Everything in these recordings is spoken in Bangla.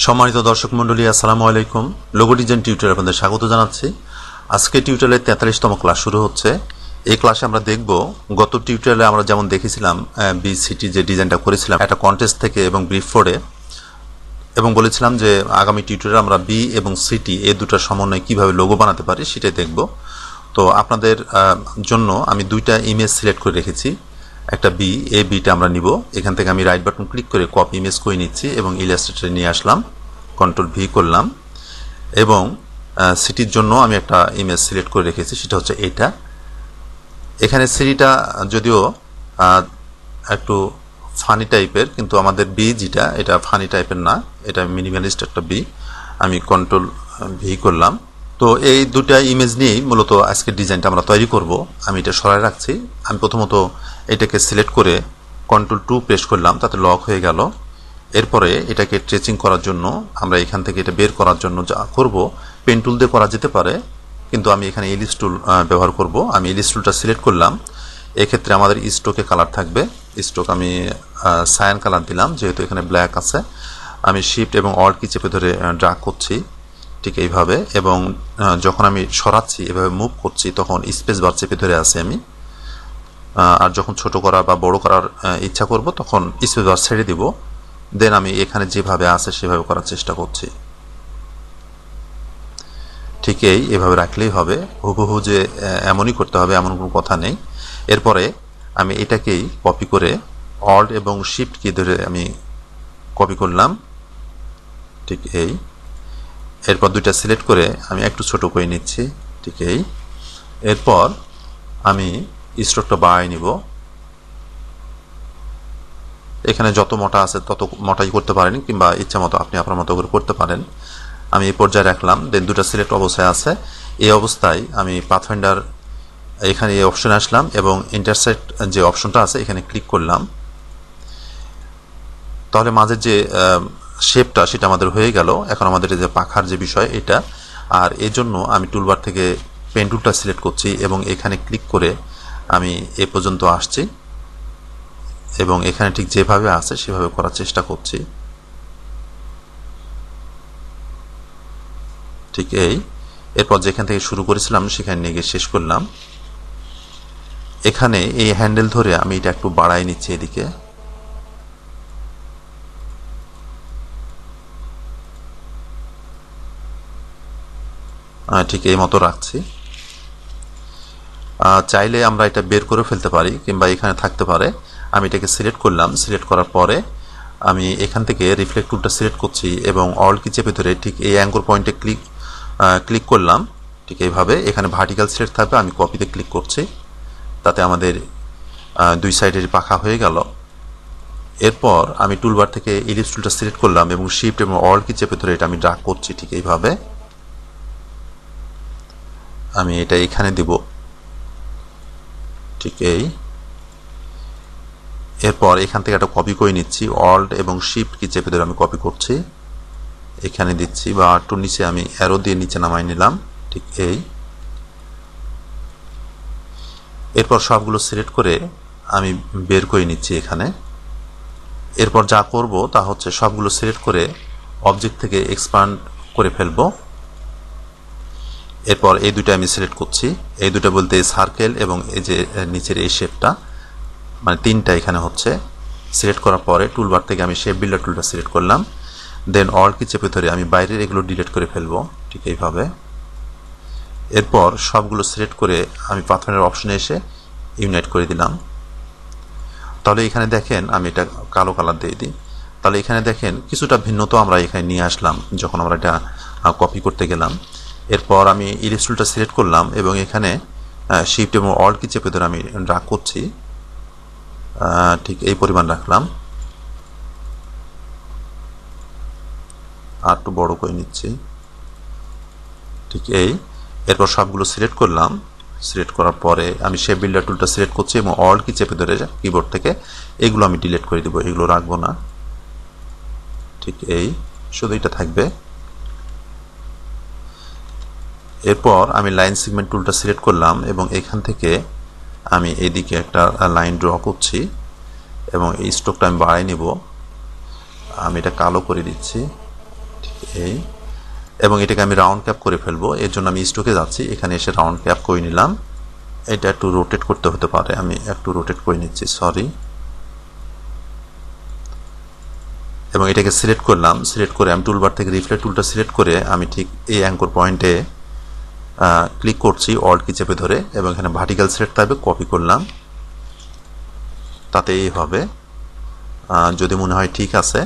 সম্মানিত দর্শক মণ্ডলী, আসসালামু আলাইকুম। লোগো ডিজাইন টিউটোরিয়ালে আপনাদের স্বাগত জানাচ্ছি। আজকে টিউটোরিয়ালের 43তম ক্লাস শুরু হচ্ছে। এই ক্লাসে আমরা দেখব, গত টিউটোরিয়ালে আমরা যেমন দেখেছিলাম বিসিটি যে ডিজাইনটা করেছিলাম একটা কন্টেস্ট থেকে এবং ব্রিফ ফোর্ডে, এবং বলেছিলাম যে আগামী টিউটোরিয়ালে আমরা বি এবং সিটি এই দুটার সমন্বয়ে কিভাবে লোগো বানাতে পারি সেটাই দেখব। তো আপনাদের জন্য আমি দুইটা ইমেজ সিলেক্ট করে রেখেছি। একটা বি, এই বিটা আমরা নিব। এখান থেকে আমি রাইট বাটন ক্লিক করে কপি ইমেজ করে নিচ্ছি এবং ইলাস্ট্রেটরে নিয়ে আসলাম, কন্ট্রোল ভি করলাম। এবং সিটির জন্য আমি একটা ইমেজ সিলেক্ট করে রেখেছি, সেটা হচ্ছে এটা। এখানে সিটিটা যদিও একটু ফানি টাইপের, কিন্তু আমাদের বি যেটা, এটা ফানি টাইপের না, এটা মিনিমালিস্ট একটা বি। আমি কন্ট্রোল ভি করলাম। তো এই দুটা ইমেজ নিয়েই মূলত আজকের ডিজাইনটা আমরা তৈরি করব। আমি এটা সরাই রাখছি। আমি প্রথমত এটাকে সিলেক্ট করে কন্ট্রোল 2 প্রেস করলাম, তাতে লক হয়ে গেল। এরপরে এটাকে ট্রেসিং করার জন্য আমরা এখান থেকে এটা বের করার জন্য যা করব, পেন টুল দিয়ে করা যেতে পারে, কিন্তু আমি এখানে এলিস টুল ব্যবহার করব। আমি এলিস টুলটা সিলেক্ট করলাম। এক্ষেত্রে আমাদের স্ট্রোকে কালার থাকবে। স্ট্রোক আমি সায়ান কালার দিলাম, যেহেতু এখানে ব্ল্যাক আছে। আমি শিফট এবং অল্ট কি চেপে ধরে ড্র্যাগ করছি ঠিক এইভাবে, এবং যখন আমি সরাচ্ছি এভাবে মুভ করছি তখন স্পেস বার চেপে ধরে আছি আমি। আর যখন ছোট করা বা বড় করার ইচ্ছা করব তখন স্পেস বার ছেড়ে দিব। দেন আমি এখানে যেভাবে আছে সেভাবে করার চেষ্টা করছি। ঠিক এভাবে রাখলেই হবে। হুবহু যে এমনই করতে হবে এমন কোনো কথা নেই। এরপরে আমি এটাকেই কপি করে অল্ট এবং শিফট কি ধরে আমি কপি করলাম, ঠিক এই। এরপর দুইটা সিলেক্ট করে আমি একটু ছোট করে নিচ্ছি, ঠিক এই। এরপর আমি স্ট্রোকটা বাড়াই নিব। এখানে যত মোটা আছে তত মোটাই করতে পারেন, কিংবা ইচ্ছা মতো আপনি আপনার মতো করে করতে পারেন। আমি এই পর্যায়ে রাখলাম। দেন দুটা সিলেক্ট অবস্থায় আছে। এই অবস্থায় আমি পাথফাইন্ডার এখানে এই অপশনে আসলাম এবং ইন্টারসেক্ট যে অপশনটা আছে এখানে ক্লিক করলাম। তাহলে মাঝের যে শেপটা সেটা আমাদের হয়ে গেল। এখন আমাদের যে পাখার যে বিষয় এটা, আর এর জন্য আমি টুলবার থেকে পেন টুলটা সিলেক্ট করছি এবং এখানে ক্লিক করে আমি এ পর্যন্ত আসছি এবং এখানে ঠিক যেভাবে আছে সেভাবে করার চেষ্টা করছি, ঠিক এই। এরপর যেখান থেকে শুরু করেছিলাম সেখানে নিয়ে গিয়ে শেষ করলাম। এখানে এই হ্যান্ডেল ধরে আমি এটা একটু বাড়াই নিচ্ছি এদিকে। ঠিক এই মতো রাখছি। চাইলে আমরা এটা বের করে ফেলতে পারি, কিংবা এখানে থাকতে পারে। আমি এটাকে সিলেক্ট করলাম। সিলেক্ট করার পরে আমি এখান থেকে রিফ্লেক্ট টুলটা সিলেক্ট করছি এবং অল কি চেপে ধরে ঠিক এই অ্যাঙ্কর পয়েন্টে ক্লিক করলাম, ঠিক এইভাবে। এখানে ভার্টিক্যাল সিলেক্ট থাকবে, আমি কপিতে ক্লিক করছি, তাতে আমাদের দুই সাইডের পাখা হয়ে গেল। এরপর আমি টুলবার থেকে ইলিপস টুলটা সিলেক্ট করলাম এবং শিফট এবং অল কি চেপে ধরে এটা আমি ড্র্যাগ করছি, ঠিক এইভাবে। আমি এটা এখানে দিব, ঠিক এই। এরপর এখান থেকে একটা কপি করে নিচ্ছি, অল্ট এবং শিফট কি চেপে ধরে আমি কপি করছি, এখানে দিচ্ছি, বা একটু নিচে আমি অ্যারো দিয়ে নিচে নামাই নিলাম, ঠিক এই। এরপর সবগুলো সিলেক্ট করে আমি বের করে নিচ্ছি এখানে। এরপর যা করব তা হচ্ছে সবগুলো সিলেক্ট করে অবজেক্ট থেকে এক্সপান্ড করে ফেলব। এরপর এই দুটো আমি সিলেক্ট করছি। এই দুটো বলতে সার্কেল এবং এই যে নিচের এই শেপটা, মানে তিনটা এখানে হচ্ছে। সিলেক্ট করার পরে টুলবার থেকে আমি শেপ বিল্ডার টুলটা সিলেক্ট করলাম। দেন অল কি চেপে ধরে আমি বাইরের এগুলো ডিলিট করে ফেলবো, ঠিক এইভাবে। এরপর সবগুলো সিলেক্ট করে আমি পাথরের অপশনে এসে ইউনাইট করে দিলাম। তাহলে এখানে দেখেন, আমি এটা কালো কালার দিয়ে দিই। তাহলে এখানে দেখেন কিছুটা ভিন্নতা আমরা এখানে নিয়ে আসলাম যখন আমরা এটা কপি করতে গেলাম। এরপর আমি ইলিপস টুলটা সিলেক্ট করলাম এবং এখানে শিফট এবং অল্ট কি চেপে ধরে আমি ড্র্যাগ করছি, ঠিক এই পরিমাণ রাখলাম। আর একটু বড় করে নিচ্ছি, ঠিক এই। এরপর সবগুলো সিলেক্ট করলাম। সিলেক্ট করার পরে আমি শেপ বিল্ডার টুলটা সিলেক্ট করছি এবং অল কি চেপে ধরে কিবোর্ড থেকে এগুলো আমি ডিলিট করে দিব, এগুলো রাখবো না, ঠিক এই। শুধু এটা থাকবে। এরপর আমি লাইন সেগমেন্ট টুলটা সিলেক্ট করলাম এবং এখান থেকে আমি এদিকে একটা লাইন ড্র করছি এবং এই স্ট্রোকটা আমি বাড়াই নিব। আমি এটা কালো করে দিচ্ছি, এই, এবং এটাকে আমি রাউন্ড ক্যাপ করে ফেলবো। এর জন্য আমি স্ট্রোকে যাচ্ছি, এখানে এসে রাউন্ড ক্যাপ করে নিলাম। এটা একটু রোটেট করতে হতে পারে, আমি একটু রোটেট করে নিচ্ছি, সরি। এবং এটাকে সিলেক্ট করলাম, সিলেক্ট করে আমি টুলবার থেকে রিফ্লেক্ট টুলটা সিলেক্ট করে আমি ঠিক এই অ্যাঙ্কর পয়েন্টে ক্লিক করছি অল্ট কি চেপে ধরে, এবং এখানে ভার্টিক্যাল সিলেক্ট থাকবে, কপি করলাম, তাতে এই হবে। যদি মনে হয় ঠিক আছে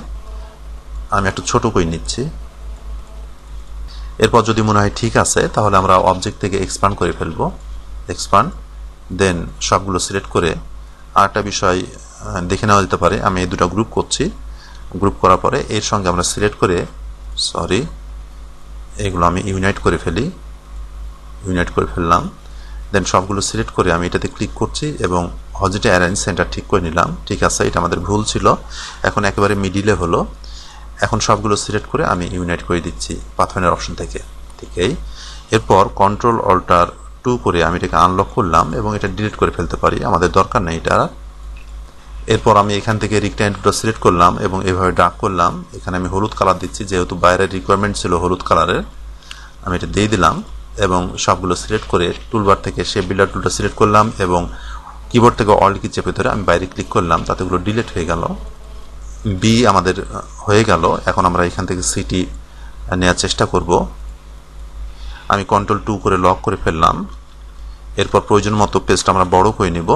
আমি একটু ছোট করে নিচ্ছি। এরপর যদি মনে হয় ঠিক আছে তাহলে আমরা অবজেক্ট থেকে এক্সপান্ড করে ফেলবো, এক্সপান্ড, দেন সবগুলো সিলেক্ট করে। আরেকটা বিষয় দেখে নেওয়া যেতে পারে, আমি এই দুটো গ্রুপ করছি, গ্রুপ করার পরে এর সঙ্গে আমরা সিলেক্ট করে, সরি, এগুলো আমি ইউনাইট করে ফেলি, ইউনাইট করে ফেললাম। দেন সবগুলো সিলেক্ট করে আমি এটাতে ক্লিক করছি এবং হজিটে অ্যারেঞ্জ সেন্টার ঠিক করে নিলাম। ঠিক আছে, এটা আমাদের ভুল ছিল, এখন একেবারে মিডিলে হলো। এখন সবগুলো সিলেক্ট করে আমি ইউনাইট করে দিচ্ছি পাথওয়ের অপশন থেকে, ঠিক এই। এরপর কন্ট্রোল অল্টার 2 করে আমি এটাকে আনলক করলাম এবং এটা ডিলিট করে ফেলতে পারি, আমাদের দরকার নেই এটা। এরপর আমি এখান থেকে রেক্ট্যাঙ্গেলটা সিলেক্ট করলাম এবং এভাবে ড্রাগ করলাম। এখানে আমি হলুদ কালার দিচ্ছি, যেহেতু বাইরের রিকোয়ারমেন্ট ছিল হলুদ কালারের, আমি এটা দিয়ে দিলাম। এবং সবগুলো সিলেক্ট করে টুলবার থেকে শেপ বিল্ডার টুলটা সিলেক্ট করলাম এবং কিবোর্ড থেকে অল্ট কি চেপে ধরে আমি বাইরে ক্লিক করলাম, তাতে ওগুলো ডিলিট হয়ে গেল। বি আমাদের হয়ে গেল। এখন আমরা এখান থেকে সিটি নেওয়ার চেষ্টা করব। আমি কন্ট্রোল 2 করে লক করে ফেললাম। এরপর প্রয়োজন মতো পেজটা আমরা বড় করে নেব।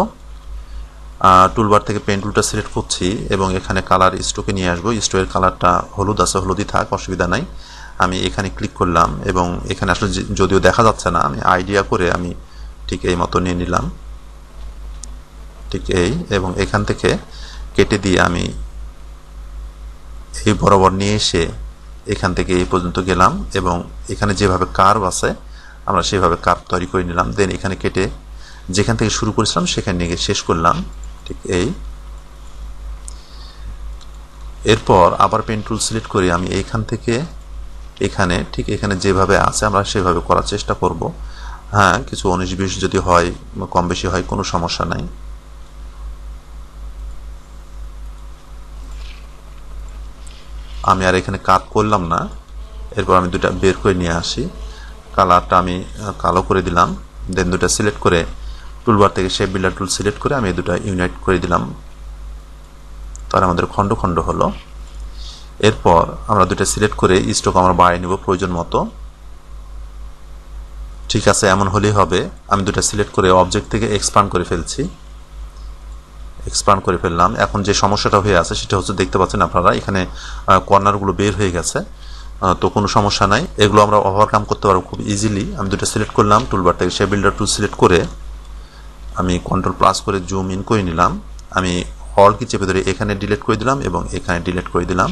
টুলবার থেকে পেন টুলটা সিলেক্ট করছি এবং এখানে কালার স্ট্রোকে নিয়ে আসবো। স্ট্রোকের কালারটা হলুদ আছে, হলুদই থাক, অসুবিধা নাই। আমি এখানে ক্লিক করলাম এবং এখানে আসলে যদিও দেখা যাচ্ছে না, আমি আইডিয়া করে আমি ঠিক এই মতো নিয়ে নিলাম, ঠিক এই। এবং এখান থেকে কেটে দিয়ে আমি এই বরাবর নিয়ে এসে এখান থেকে এই পর্যন্ত গেলাম এবং এখানে যেভাবে কার্ভ আছে আমরা সেভাবে কার্ভ তৈরি করে নিলাম। দেন এখানে কেটে যেখান থেকে শুরু করেছিলাম সেখানে নিয়ে শেষ করলাম, ঠিক এই। এরপর আবার পেন টুল সিলেক্ট করে আমি এইখান থেকে এখানে ঠিক এখানে যেভাবে আছে আমরা সেভাবে করার চেষ্টা করব। হ্যাঁ, কিছু 19-20 যদি হয়, কম বেশি হয়, কোনো সমস্যা নাই। আমি আর এখানে কাট করলাম না। এরপর আমি দুটা বের করে নিয়ে আসি, কালারটা আমি কালো করে দিলাম। দেন দুটা সিলেক্ট করে টুলবার থেকে শেপ বিল্ডার টুল সিলেক্ট করে আমি এই দুটা ইউনাইট করে দিলাম, তার আমাদের খণ্ড খণ্ড হলো। এরপর আমরা দুটা সিলেক্ট করে স্ট্রোক আমরা বাড়িয়ে নেব প্রয়োজন মতো। ঠিক আছে, এমন হলেই হবে। আমি দুটা সিলেক্ট করে অবজেক্ট থেকে এক্সপান্ড করে ফেলছি, এক্সপান্ড করে ফেললাম। এখন যে সমস্যাটা হয়ে আছে সেটা হচ্ছে, দেখতে পাচ্ছেন আপনারা এখানে কর্নারগুলো বের হয়ে গেছে, তো কোনো সমস্যা নাই, এগুলো আমরা ওভারকাম করতে পারবো খুব ইজিলি। আমি দুটো সিলেক্ট করলাম, টুলবার থেকে শেপ বিল্ডার টুল সিলেক্ট করে আমি কন্ট্রোল প্লাস করে জুম ইন করে নিলাম। আমি অল কি চেপে ধরে এখানে ডিলিট করে দিলাম এবং এখানে ডিলিট করে দিলাম,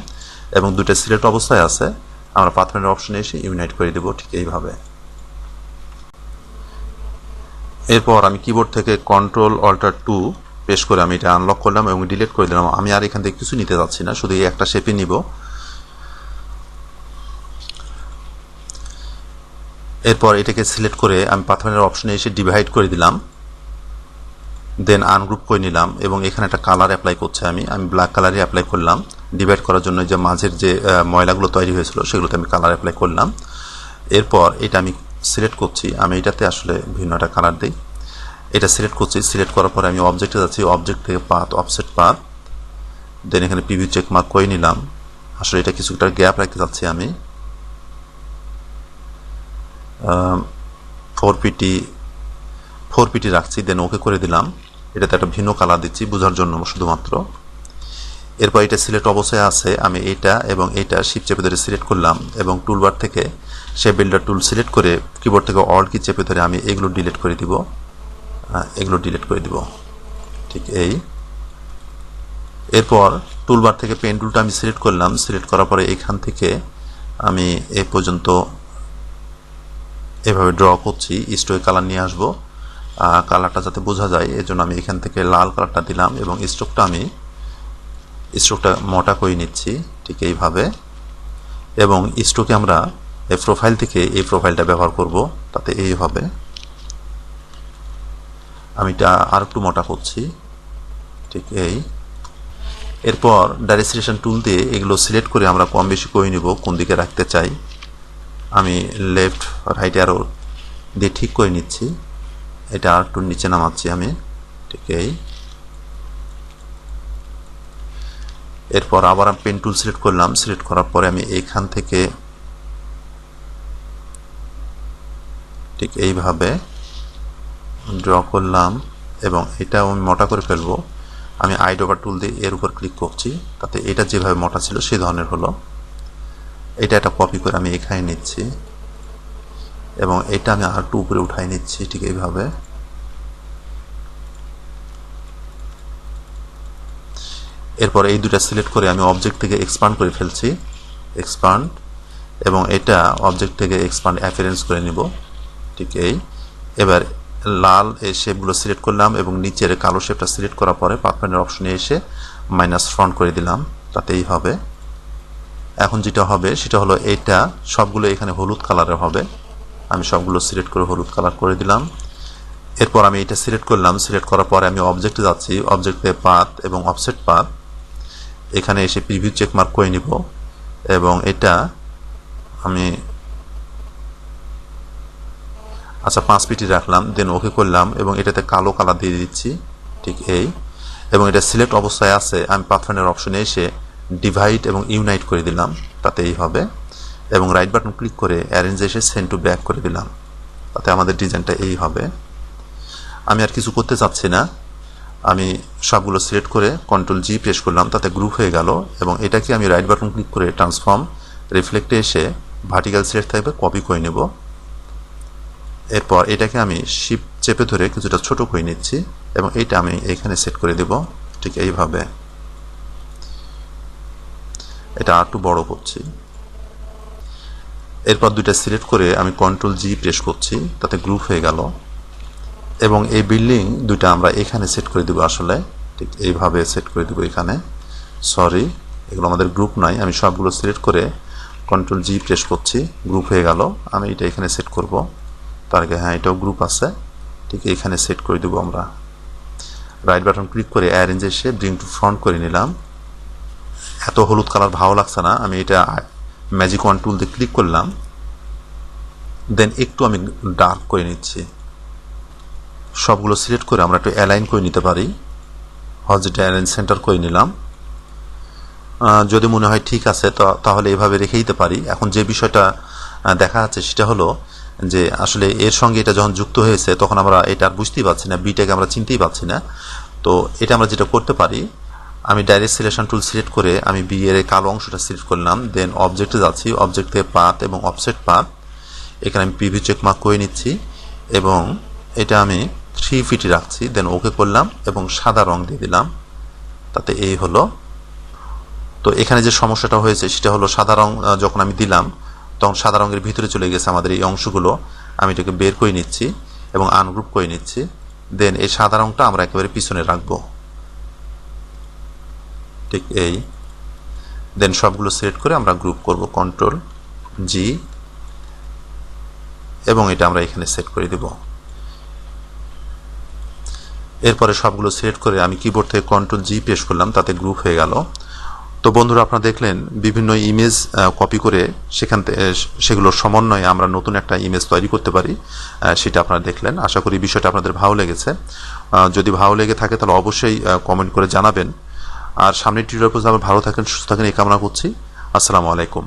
এবং দুটো সিলেক্ট অবস্থায় আছে। আমরা পাথওয়ের অপশনে এসে ইউনাইট করে দেব, ঠিক এইভাবে। এরপর আমি কিবোর্ড থেকে কন্ট্রোল অল্টার 2 পেশ করে আমি এটা আনলক করলাম এবং ডিলিট করে দিলাম। আমি আর এখান থেকে কিছু নিতে যাচ্ছি না, শুধু এই একটা শেপই নিব। এরপর এটাকে সিলেক্ট করে আমি পাথওয়ের অপশনে এসে ডিভাইড করে দিলাম, দেন আনগ্রুপ করে নিলাম এবং এখানে একটা কালার অ্যাপ্লাই করছি। আমি ব্ল্যাক কালারই অ্যাপ্লাই করলাম ডিভাইড করার জন্য। যে মাঝের যে ময়লাগুলো তৈরি হয়েছিল সেগুলোতে আমি কালার অ্যাপ্লাই করলাম। এরপর এটা আমি সিলেক্ট করছি, আমি এটাতে আসলে ভিন্ন একটা কালার দিই। এটা সিলেক্ট করছি, সিলেক্ট করার পরে আমি অবজেক্টে যাচ্ছি, অবজেক্ট থেকে পাথ, অফসেট পাথ, দেন এখানে পিভি চেক মার্ক করে নিলাম। আসলে এটা কিছুটা গ্যাপ রাখতে যাচ্ছি আমি, 4 পিটি রাখছি, দেন ওকে করে দিলাম। এটাতে একটা ভিন্ন কালার দিচ্ছি বোঝার জন্য শুধুমাত্র। এরপর এটা সিলেক্ট অবস্থায় আছে, আমি এটা এবং এটা শিফট চেপে ধরে সিলেক্ট করলাম এবং টুলবার থেকে শেপ বিল্ডার টুল সিলেক্ট করে কিবোর্ড থেকে অল কি চেপে ধরে আমি এগুলো ডিলিট করে দিব, এগুলো ডিলিট করে দিব, ঠিক এই। এরপর টুলবার থেকে পেন টুলটা আমি সিলেক্ট করলাম, সিলেক্ট করার পরে এখান থেকে আমি এই পর্যন্ত এভাবে ড্র করছি। স্ট্রোক কালার নিয়ে আসবো, কালারটা যাতে বোঝা যায় এজন্য আমি এখান থেকে লাল কালারটা দিলাম এবং স্ট্রোকটা মোটা করে নিচ্ছি, ঠিক এইভাবে। এবং স্ট্রোকে আমরা এই প্রোফাইল থেকে এই প্রোফাইলটা ব্যবহার করব, তাতে এইভাবে আমি এটা আর একটু মোটা করছি, ঠিক এই। এরপর ডাইরেকশন টুল দিয়ে এগুলো সিলেক্ট করে আমরা কম বেশি করে নিব কোন দিকে রাখতে চাই। আমি লেফট রাইট অ্যারো দিয়ে ঠিক করে নিচ্ছি। এটা আর একটু নিচে নামাচ্ছি আমি, ঠিক এই। এরপর আবার আমি পেন টুল সিলেক্ট করলাম। সিলেক্ট করার পরে আমি এইখান থেকে ঠিক এইভাবে ড্র করলাম এবং এটাও আমি মোটা করে ফেলবো। আমি আইডোবার টুল দিয়ে এর উপর ক্লিক করছি, তাতে এটা যেভাবে মোটা ছিল সেই ধরনের হলো। এটা একটা কপি করে আমি এখানে নিচ্ছি এবং এটা আমি আর একটু উপরে উঠাই নিচ্ছি, ঠিক এইভাবে। এরপর এই দুটা সিলেক্ট করে আমি অবজেক্ট থেকে এক্সপান্ড করে ফেলছি, এক্সপান্ড, এবং এটা অবজেক্ট থেকে এক্সপান্ড অ্যাপিয়ারেন্স করে নিব, ঠিক এই। এবার লাল এই শেপগুলো সিলেক্ট করলাম এবং নিচের কালো শেপটা সিলেক্ট করার পরে পাথফাইন্ডার অপশনে এসে মাইনাস ফ্রন্ট করে দিলাম, তাতেই হবে। এখন যেটা হবে সেটা হলো এটা সবগুলো এখানে হলুদ কালারের হবে। আমি সবগুলো সিলেক্ট করে হলুদ কালার করে দিলাম। এরপর আমি এটা সিলেক্ট করলাম। সিলেক্ট করার পরে আমি অবজেক্টে যাচ্ছি, অবজেক্টে পাথ এবং অফসেট পাথ, এখানে এসে প্রিভিউ চেক মার্ক করে নিব এবং এটা আমি 5 পিটি রাখলাম, দেন ওকে করলাম এবং এটাতে কালো কালার দিয়ে দিচ্ছি, ঠিক এই। এবং এটা সিলেক্ট অবস্থায় আছে, আমি পাথফাইন্ডার অপশনে এসে ডিভাইড এবং ইউনাইট করে দিলাম, তাতেই হবে। এবং রাইট বাটন ক্লিক করে অ্যারেঞ্জ এসে সেন্ড টু ব্যাক করে দিলাম, তাতে আমাদের ডিজাইনটা এই হবে। আমি আর কিছু করতে চাচ্ছি না, আমি সবগুলো সিলেক্ট করে কন্ট্রোল জি প্রেস করলাম, তাতে গ্রুপ হয়ে গেল। এবং এটাকে আমি রাইট বাটন ক্লিক করে ট্রান্সফর্ম রিফ্লেক্টে এসে ভার্টিক্যাল সিলেক্ট থাকবে কপি করে নেব। এরপর এটাকে আমি শিফট চেপে ধরে কিছুটা ছোট করে নিচ্ছি এবং এটা আমি এখানে সেট করে দেব, ঠিক এইভাবে। এটা আর একটু বড় করছি। এরপর দুইটা সিলেক্ট করে আমি কন্ট্রোল জি প্রেস করছি, তাতে গ্রুপ হয়ে গেল। এবং এই বিল্ডিং দুইটা আমরা এখানে সেট করে দেব, আসলে ঠিক এইভাবে সেট করে দেব এখানে। সরি, এগুলো আমাদের গ্রুপ নাই। আমি সবগুলো সিলেক্ট করে কন্ট্রোল জি প্রেস করছি, গ্রুপ হয়ে গেল। আমি এটা এখানে সেট করব, তার আগে হ্যাঁ এটাও গ্রুপ আছে, ঠিক এখানে সেট করে দেব আমরা। রাইট বাটন ক্লিক করে অ্যারেঞ্জ এসে ব্রিং টু ফ্রন্ট করে নিলাম। এত হলুদ কালার ভালো লাগছে না, আমি এটা ম্যাজিক ওয়ান টুল দিয়ে ক্লিক করলাম, দেন একটু আমি ডার্ক করে নিচ্ছি। সবগুলো সিলেক্ট করে আমরা একটু অ্যালাইন করে নিতে পারি, হরিজন্টাল অ্যালাইন সেন্টার করে নিলাম। যদি মনে হয় ঠিক আছে তাহলে এভাবে রেখে দিতে পারি। এখন যে বিষয়টা দেখা যাচ্ছে সেটা হলো যে আসলে এর সঙ্গে এটা যখন যুক্ত হয়েছে তখন আমরা এটা আর বুঝতেই পারছি না, বিটাকে আমরা চিনতেই পারছি না। তো এটা আমরা যেটা করতে পারি, আমি ডাইরেক্ট সিলেকশন টুল সিলেক্ট করে আমি বি এর কালো অংশটা সিলেক্ট করলাম, দেন অবজেক্টে যাচ্ছি, অবজেক্ট থেকে পাথ এবং অফসেট পাথ, এখানে আমি প্রিভিউ চেক মার্ক করে নিচ্ছি এবং এটা আমি 3 ফিট রাখছি, দেন ওকে করলাম এবং সাদা রং দিয়ে দিলাম, তাতে এই হলো। তো এখানে যে সমস্যাটা হয়েছে সেটা হলো সাদা রং যখন আমি দিলাম তখন সাদা রঙের ভিতরে চলে গেছে আমাদের এই অংশগুলো। আমি এটাকে বের করে নিচ্ছি এবং আনগ্রুপ করে নিচ্ছি, দেন এই সাদা রংটা আমরা একেবারে পিছনে রাখবো, ঠিক এই। দেন সবগুলো সিলেক্ট করে আমরা গ্রুপ করব, কন্ট্রোল জি, এবং এটা আমরা এখানে সেট করে দেব। এরপরে সবগুলো সিলেক্ট করে আমি কিবোর্ড থেকে কন্ট্রোল জি প্রেস করলাম, তাতে গ্রুপ হয়ে গেল। তো বন্ধুরা, আপনারা দেখলেন বিভিন্ন ইমেজ কপি করে সেখান থেকে সেগুলোর সমন্বয়ে আমরা নতুন একটা ইমেজ তৈরি করতে পারি, সেটা আপনারা দেখলেন। আশা করি বিষয়টা আপনাদের ভালো লেগেছে। যদি ভালো লেগে থাকে তাহলে অবশ্যই কমেন্ট করে জানাবেন। আর সামনের টিউটোরিয়াল পর্যন্ত ভালো থাকেন, সুস্থ থাকেন এই কামনা করছি। আসসালামু আলাইকুম।